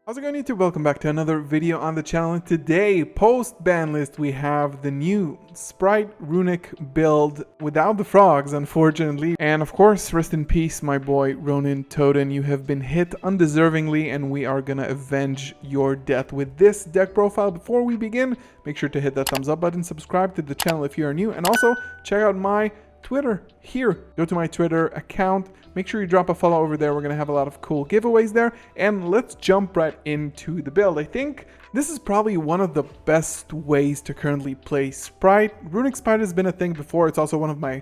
How's it going, YouTube? Welcome back to another video on the channel. And today, post ban list, we have the new Sprite Runick build without the frogs, unfortunately. And of course, rest in peace, my boy Ronin Toten. You have been hit undeservingly, and we are gonna avenge your death with this deck profile. Before we begin, make sure to hit that thumbs up button, subscribe to the channel if you are new, and also check out my Twitter here. Go to my Twitter account. Make sure you drop a follow over there. We're going to have a lot of cool giveaways there. And let's jump right into the build. I think this is probably one of the best ways to currently play Sprite. Runick Spright has been a thing before. It's also one of my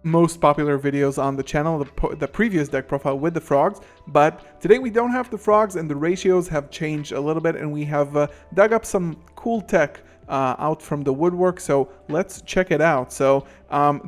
most popular videos on the channel, the previous deck profile with the frogs. But today we don't have the frogs, and the ratios have changed a little bit, and we have dug up some cool tech out from the woodwork, so let's check it out. So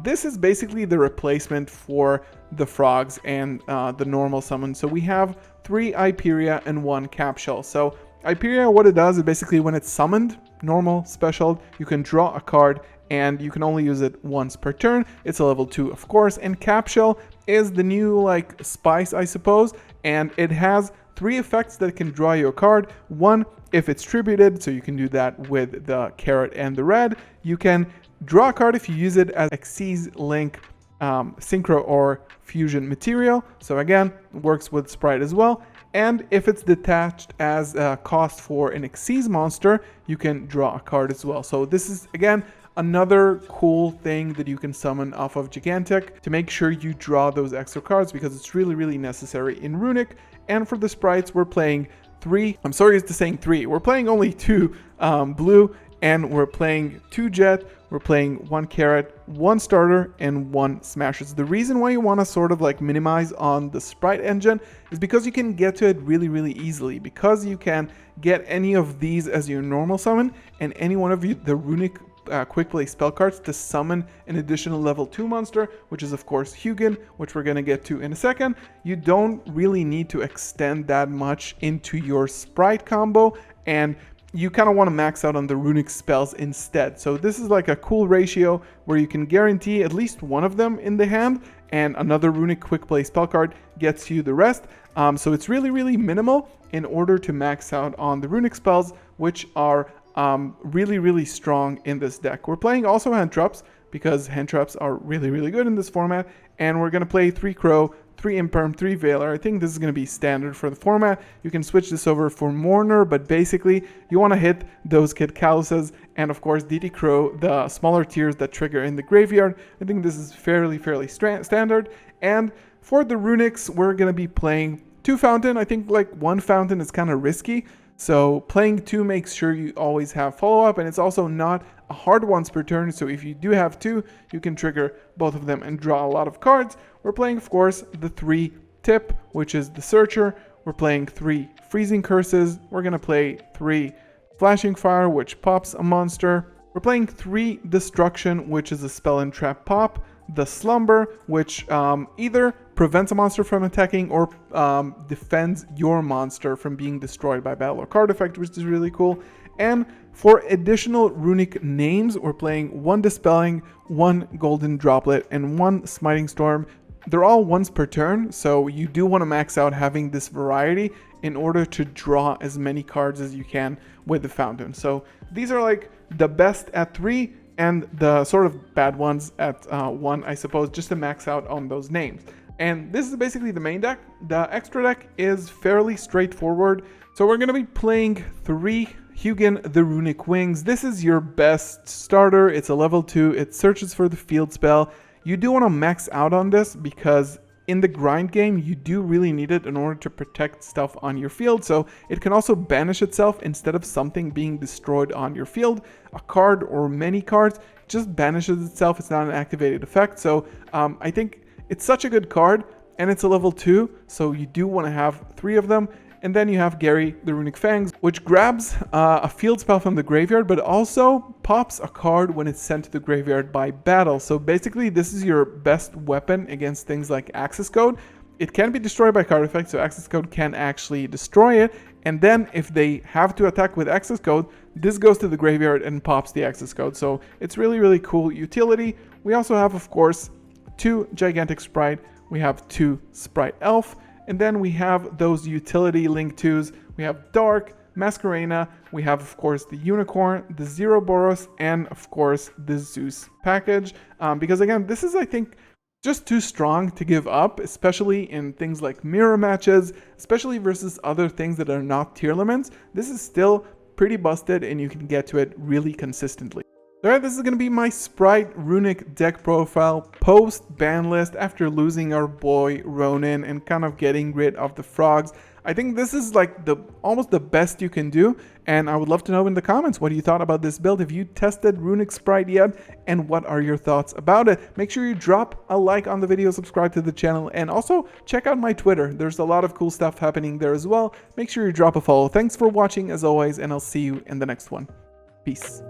this is basically the replacement for the frogs and the normal summon. So we have 3 Hyperia and 1 Capsule. So Hyperia, what it does is basically when it's summoned, normal, special, you can draw a card and you can only use it once per turn. It's a level 2, of course. And Capsule is the new like spice, I suppose, and it has 3 effects that can draw you a card. One, if it's tributed, so you can do that with the carrot and the red. You can draw a card if you use it as Xyz Link, Synchro or Fusion material. So again, works with Sprite as well. And if it's detached as a cost for an Xyz monster, you can draw a card as well. So this is, again, another cool thing that you can summon off of Gigantic to make sure you draw those extra cards, because it's really, really necessary in Runick. And for the sprites, we're playing 3. I'm sorry to saying 3. We're playing only 2 blue, and we're playing 2 jet. We're playing 1 carrot, 1 starter, and 1 smashers. The reason why you want to sort of like minimize on the sprite engine is because you can get to it really, really easily. Because you can get any of these as your normal summon, and any one of the Runick quick play spell cards to summon an additional level 2 monster, which is of course Hugin, which we're going to get to in a second. You don't really need to extend that much into your sprite combo, and you kind of want to max out on the Runick spells instead. So this is like a cool ratio where you can guarantee at least one of them in the hand, and another Runick quick play spell card gets you the rest. So it's really, really minimal in order to max out on the Runick spells, which are really, really strong in this deck. We're playing also hand traps, because hand traps are really, really good in this format. And we're going to play 3 Crow, 3 Imperm, 3 Veiler. I think this is going to be standard for the format. You can switch this over for Mourner, but basically you want to hit those Kid Caluses and of course DT Crow, the smaller tiers that trigger in the graveyard. I think this is fairly standard. And for the Runicks, we're going to be playing 2 Fountain. I think like 1 Fountain is kind of risky. So playing 2 makes sure you always have follow-up, and it's also not a hard once per turn. So if you do have 2, you can trigger both of them and draw a lot of cards. We're playing, of course, the 3 Tip, which is the Searcher. We're playing 3 Freezing Curses. We're going to play 3 Flashing Fire, which pops a monster. We're playing 3 Destruction, which is a spell and trap pop. The Slumber, which either prevents a monster from attacking or defends your monster from being destroyed by battle or card effect, which is really cool. And for additional Runick names, we're playing 1 Dispelling, 1 Golden Droplet, and 1 Smiting Storm. They're all once per turn, so you do want to max out having this variety in order to draw as many cards as you can with the Fountain. So these are like the best at 3, and the sort of bad ones at 1, I suppose, just to max out on those names. And this is basically the main deck. The extra deck is fairly straightforward. So we're going to be playing 3 Hugin the Runick Wings. This is your best starter. It's a level 2. It searches for the field spell. You do want to max out on this because in the grind game, you do really need it in order to protect stuff on your field. So it can also banish itself instead of something being destroyed on your field. A card or many cards just banishes itself. It's not an activated effect. So I think it's such a good card, and it's a level 2. So you do want to have 3 of them. And then you have Gary the Runick Fangs, which grabs a field spell from the graveyard, but also pops a card when it's sent to the graveyard by battle. So basically, this is your best weapon against things like Access Code. It can be destroyed by card effect, so Access Code can actually destroy it. And then if they have to attack with Access Code, this goes to the graveyard and pops the Access Code. So it's really, really cool utility. We also have, of course, 2 Gigantic Sprite. We have 2 Sprite Elf. And then we have those utility link 2s. We have Dark, Masquerena, we have of course the Unicorn, the Zeroboros, and of course the Zeus package. Because again, this is, I think, just too strong to give up, especially in things like mirror matches, especially versus other things that are not tier limits. This is still pretty busted and you can get to it really consistently. Alright, this is going to be my Spright Runick deck profile post ban list after losing our boy Ronin and kind of getting rid of the frogs. I think this is like almost the best you can do, and I would love to know in the comments what you thought about this build. If you tested Runick Spright yet, and what are your thoughts about it? Make sure you drop a like on the video, subscribe to the channel, and also check out my Twitter. There's a lot of cool stuff happening there as well. Make sure you drop a follow. Thanks for watching as always, and I'll see you in the next one. Peace.